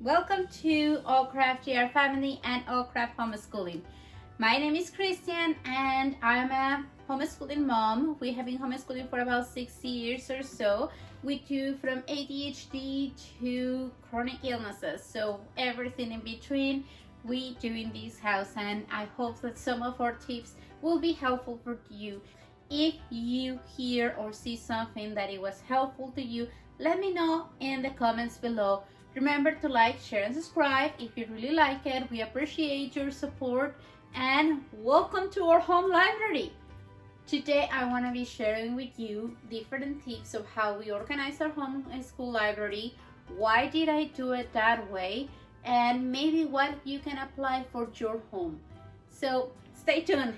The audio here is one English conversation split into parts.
Welcome to All Craft GR Family and All Craft Homeschooling. My name is Christian and I'm a homeschooling mom. We have been homeschooling for about 6 years or so. We do from ADHD to chronic illnesses, so everything in between we do in this house, and I hope that some of our tips will be helpful for you. If you hear or see something that it was helpful to you, let me know in the comments below. Remember to like, share, and subscribe if you really like it. We appreciate your support, and welcome to our home library. Today I want to be sharing with you different tips of how we organize our homeschool library, why did I do it that way, and maybe what you can apply for your home. So stay tuned.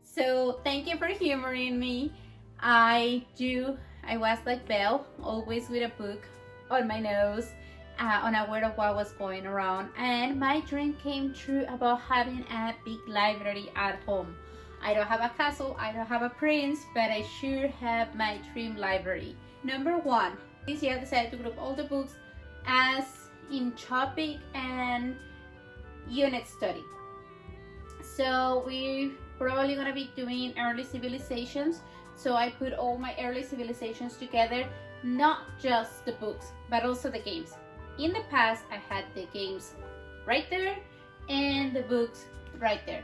So thank you for humoring me. I was like Belle, always with a book on my nose, unaware of what was going around, and my dream came true about having a big library at home. I don't have a castle, I don't have a prince, but I sure have my dream library. Number one, this year I decided to group all the books as in topic and unit study. So we're probably gonna be doing early civilizations. So I put all my early civilizations together, not just the books, but also the games. In the past, I had the games right there and the books right there.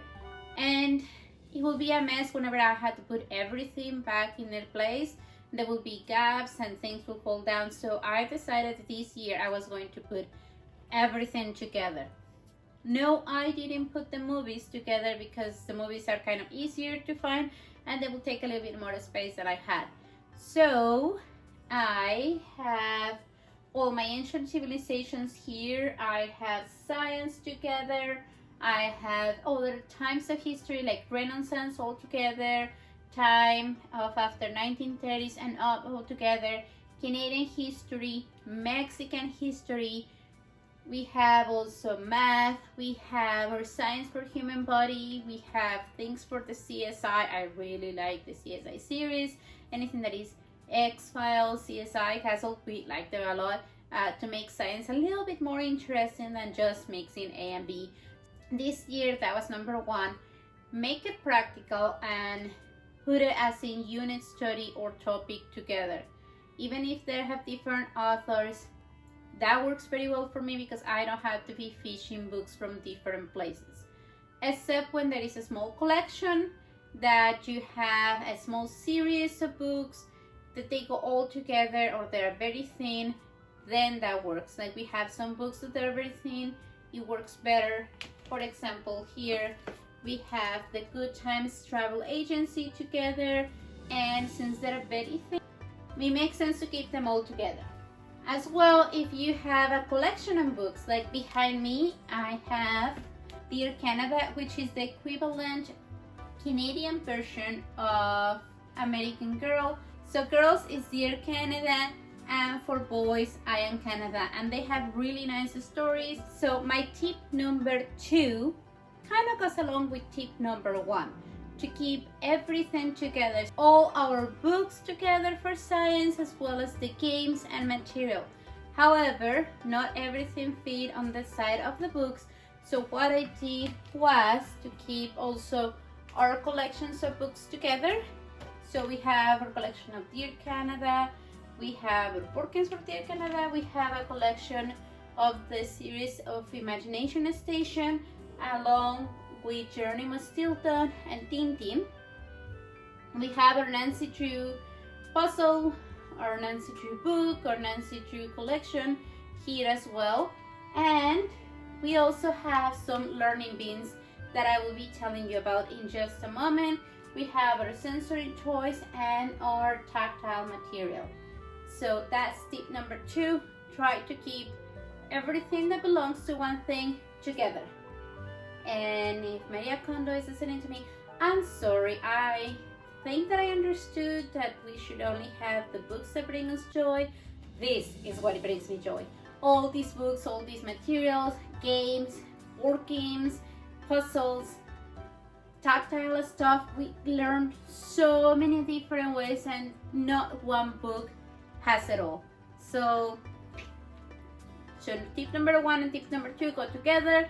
And it will be a mess whenever I had to put everything back in their place. There will be gaps and things will fall down. So I decided this year I was going to put everything together. No, I didn't put the movies together because the movies are kind of easier to find and they will take a little bit more space than I had. So I have all my ancient civilizations here. I have science together. I have other times of history like Renaissance all together, time of after 1930s and up all together, Canadian history, Mexican history. We have also math, we have our science for human body, we have things for the CSI. I really like the CSI series. Anything that is X-Files, CSI, Castle, we like them a lot to make science a little bit more interesting than just mixing A and B. This year, that was number one. Make it practical and put it as in unit study or topic together. Even if they have different authors, that works very well for me because I don't have to be fishing books from different places. Except when there is a small collection that you have a small series of books that they go all together or they're very thin, then that works. Like we have some books that are very thin, it works better. For example, here we have the Good Times Travel Agency together, and since they're very thin, it makes sense to keep them all together. As well, if you have a collection of books, like behind me, I have Dear Canada, which is the equivalent Canadian version of American Girl. So girls is Dear Canada, and for boys, I Am Canada, and they have really nice stories. So my tip number two kind of goes along with tip number one, to keep everything together, all our books together for science as well as the games and material. However, not everything fit on the side of the books, so what I did was to keep also our collections of books together. So we have our collection of Dear Canada, we have Porkins for Dear Canada, we have a collection of the series of Imagination Station along with Geronimo Stilton and Tintin. We have our Nancy Drew puzzle, our Nancy Drew book, our Nancy Drew collection here as well. And we also have some learning beans that I will be telling you about in just a moment. We have our sensory toys and our tactile material. So that's tip number two. Try to keep everything that belongs to one thing together. And if Maria Kondo is listening to me, I'm sorry, I think that I understood that we should only have the books that bring us joy, this is what brings me joy. All these books, all these materials, games, board games, puzzles, tactile stuff. We learn so many different ways, and not one book has it all. So tip number 1 and tip number 2 go together.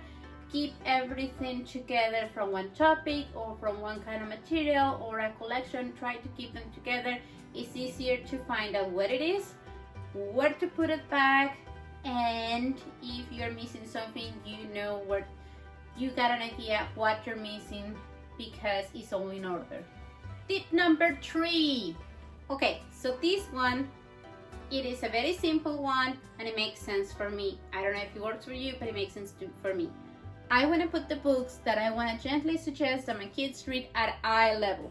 Keep everything together from one topic or from one kind of material or a collection. Try to keep them together. It's easier to find out what it is, where to put it back, and if you're missing something, you know where you got an idea what you're missing because it's all in order. Tip number 3. Okay, so this one, it is a very simple one and it makes sense for me. I don't know if it works for you, but it makes sense for me. I want to put the books that I want to gently suggest that my kids read at eye level.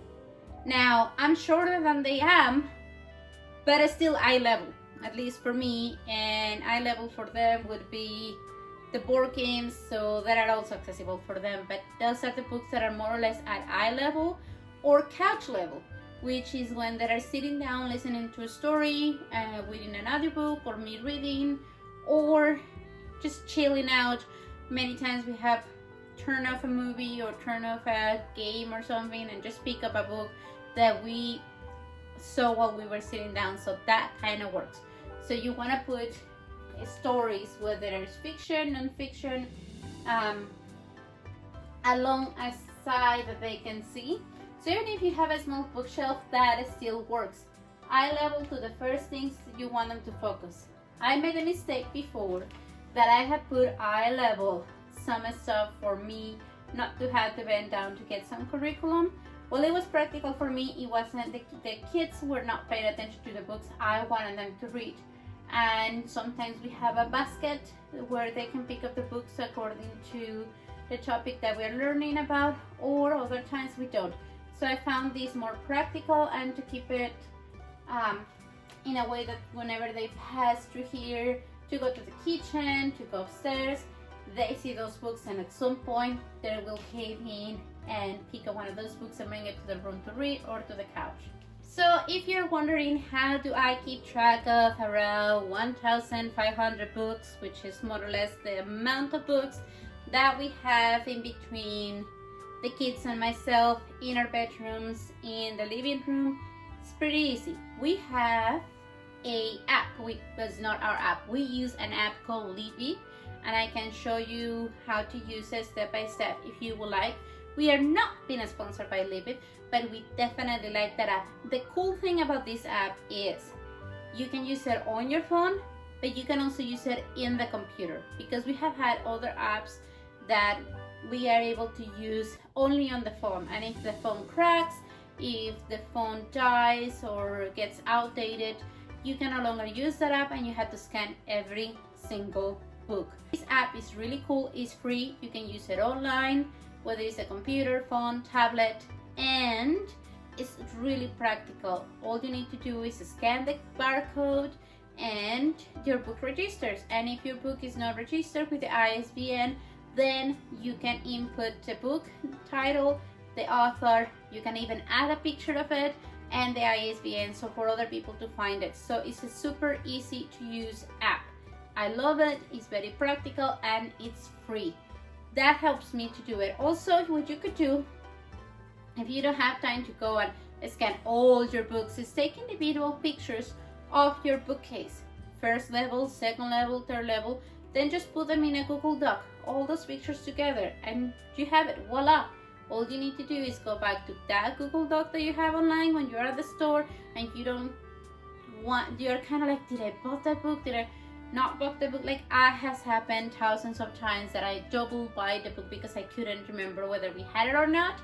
Now, I'm shorter than they am, but it's still eye level, at least for me, and eye level for them would be the board games, so that are also accessible for them, but those are the books that are more or less at eye level or couch level, which is when they are sitting down listening to a story, reading another book, or me reading, or just chilling out. Many times we have turn off a movie or turn off a game or something and just pick up a book that we saw while we were sitting down, so that kind of works. So you want to put stories, whether it's fiction, non-fiction, along a side that they can see. So even if you have a small bookshelf, that still works. Eye level to the first things you want them to focus. I made a mistake before that I had put eye level some stuff for me not to have to bend down to get some curriculum. Well, it was practical for me. It wasn't, the kids were not paying attention to the books I wanted them to read. And sometimes we have a basket where they can pick up the books according to the topic that we're learning about, or other times we don't. So I found this more practical, and to keep it in a way that whenever they pass through here to go to the kitchen, to go upstairs, they see those books, and at some point they will cave in and pick up one of those books and bring it to the room to read, or to the couch. So if you're wondering how do I keep track of around 1,500 books, which is more or less the amount of books that we have in between the kids and myself in our bedrooms, in the living room, it's pretty easy. We have a app, it's not our app, we use an app called Libby, and I can show you how to use it step by step if you would like. We are not being sponsored by Libby, but we definitely like that app. The cool thing about this app is you can use it on your phone, but you can also use it in the computer, because we have had other apps that we are able to use only on the phone, and if the phone cracks, if the phone dies or gets outdated, you can no longer use that app and you have to scan every single book. This app is really cool, it's free, you can use it online, whether it's a computer, phone, tablet, and it's really practical. All you need to do is scan the barcode and your book registers, and if your book is not registered with the ISBN, then you can input the book title, the author, you can even add a picture of it, and the ISBN, so for other people to find it. So it's a super easy to use app. I love it, it's very practical, and it's free. That helps me to do it. Also, what you could do, if you don't have time to go and scan all your books, is take individual pictures of your bookcase. First level, second level, third level, then just put them in a Google Doc, all those pictures together, and you have it, voila. All you need to do is go back to that Google Doc that you have online when you're at the store and you don't want, you're kind of like, did I bought that book? Did I not bought the book? Like, it has happened thousands of times that I double buy the book because I couldn't remember whether we had it or not.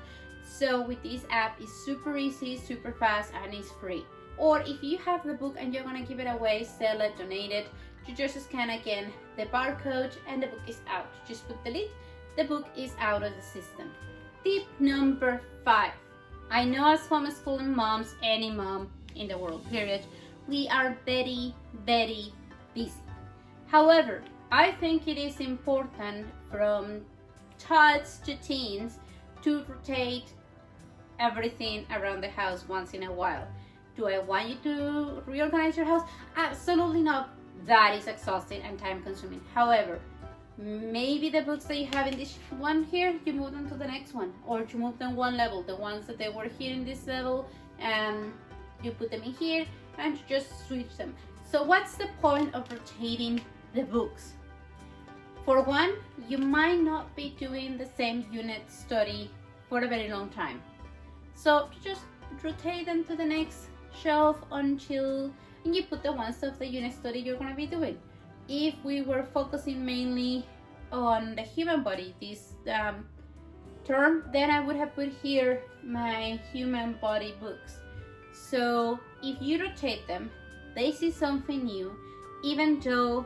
So with this app, it's super easy, super fast, and it's free. Or if you have the book and you're gonna give it away, sell it, donate it, you just scan again the barcode and the book is out. Just put delete, the book is out of the system. Tip number 5. I know as homeschooling moms, any mom in the world, period, we are very, very busy. However, I think it is important from tots to teens to rotate everything around the house once in a while. Do I want you to reorganize your house? Absolutely not. That is exhausting and time consuming. However, maybe the books that you have in this one here, you move them to the next one, or you move them one level. The ones that they were here in this level, you put them in here and you just switch them. So what's the point of rotating the books? For one, you might not be doing the same unit study for a very long time. So you just rotate them to the next shelf until you put the ones of the unit study you're going to be doing. If we were focusing mainly on the human body this term, then I would have put here my human body books. So if you rotate them, they see something new, even though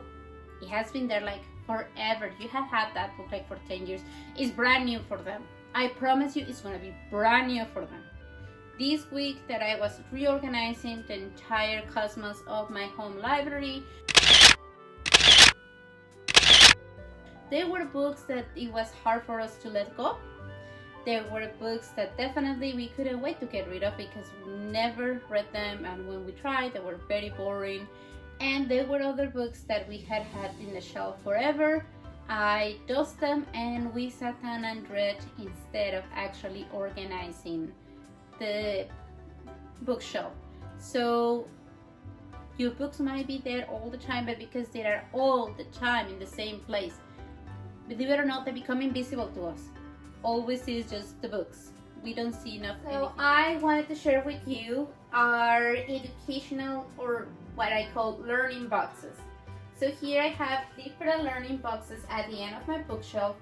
it has been there like forever. You have had that book like for 10 years. It's brand new for them. I promise you it's going to be brand new for them. This week that I was reorganizing the entire cosmos of my home library, there were books that it was hard for us to let go. There were books that definitely we couldn't wait to get rid of because we never read them, and when we tried, they were very boring. And there were other books that we had in the shelf forever. I dusted them and we sat down and read instead of actually organizing the bookshelf. So your books might be there all the time, but because they are all the time in the same place, believe it or not, they become invisible to us. All we see is just the books. We don't see enough. So I wanted to share with you our educational, or what I call learning boxes. So here I have different learning boxes at the end of my bookshelf.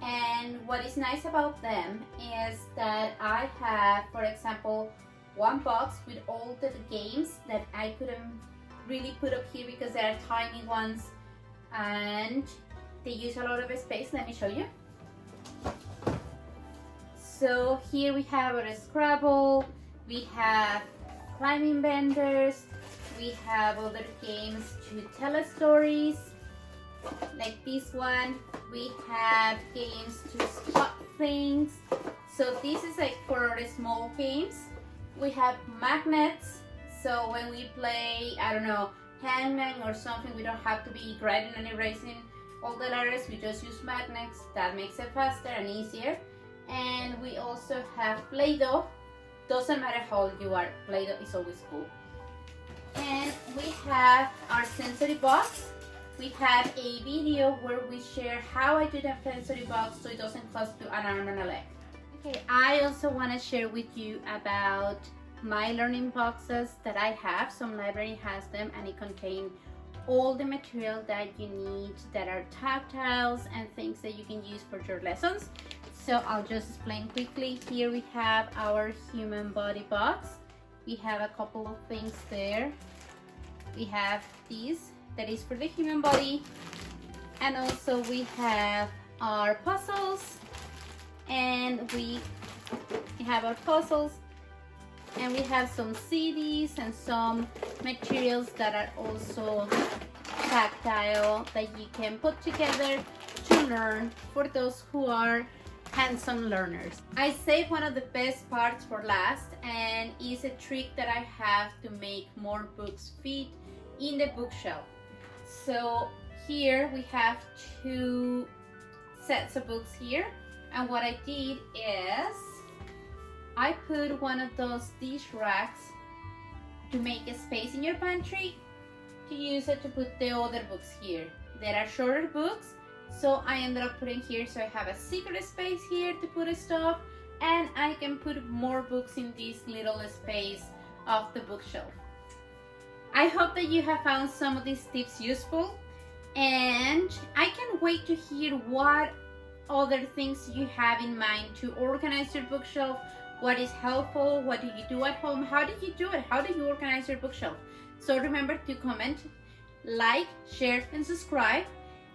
And what is nice about them is that I have, for example, one box with all the games that I couldn't really put up here because they are tiny ones and they use a lot of space. Let me show you. So here we have a Scrabble, we have climbing benders, we have other games to tell us stories, like this one. We have games to spot things. So this is like for our small games. We have magnets. So when we play, I don't know, hangman or something, we don't have to be writing and erasing all the letters. We just use magnets. That makes it faster and easier. And we also have Play-Doh. Doesn't matter how old you are, Play-Doh is always cool. And we have our sensory box. We have a video where we share how I do the sensory box so it doesn't cost you an arm and a leg. Okay, I also want to share with you about my learning boxes that I have. Some library has them and it contains all the material that you need that are tactiles and things that you can use for your lessons. So I'll just explain quickly. Here we have our human body box. We have a couple of things there. We have these that is for the human body, and also we have our puzzles, and we have our puzzles, and we have some CDs and some materials that are also tactile that you can put together to learn for those who are hands-on learners. I saved one of the best parts for last, and it's a trick that I have to make more books fit in the bookshelf. So here we have two sets of books here, and what I did is I put one of those dish racks to make a space in your pantry to use it to put the other books here. There are shorter books, so I ended up putting here, so I have a secret space here to put stuff, and I can put more books in this little space of the bookshelf. I hope that you have found some of these tips useful, and I can't wait to hear what other things you have in mind to organize your bookshelf. What is helpful? What do you do at home? How do you do it? How do you organize your bookshelf? So remember to comment, like, share, and subscribe.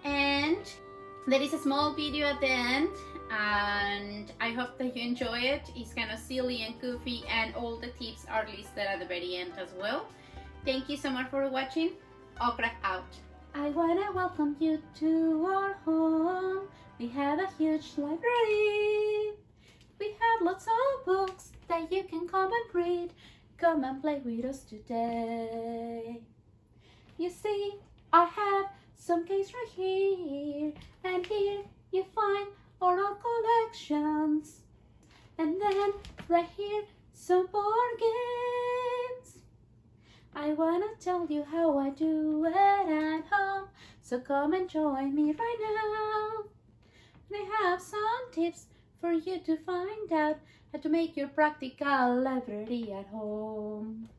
And there is a small video at the end, and I hope that you enjoy it. It's kind of silly and goofy, and all the tips are listed at the very end as well. Thank you so much for watching. Okra out. I wanna welcome you to our home. We have a huge library. We have lots of books that you can come and read. Come and play with us today. You see, I have some games right here, and here you find our old collections. And then right here, some board games. I wanna tell you how I do it at home, so come and join me right now. I have some tips for you to find out how to make your practical library at home.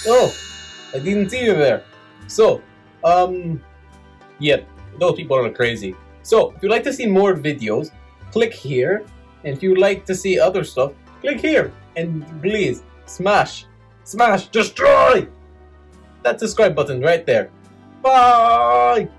Oh, I didn't see you there. So, yeah, those people are crazy. So, if you'd like to see more videos, click here. And if you'd like to see other stuff, click here. And please, smash, destroy that subscribe button right there. Bye!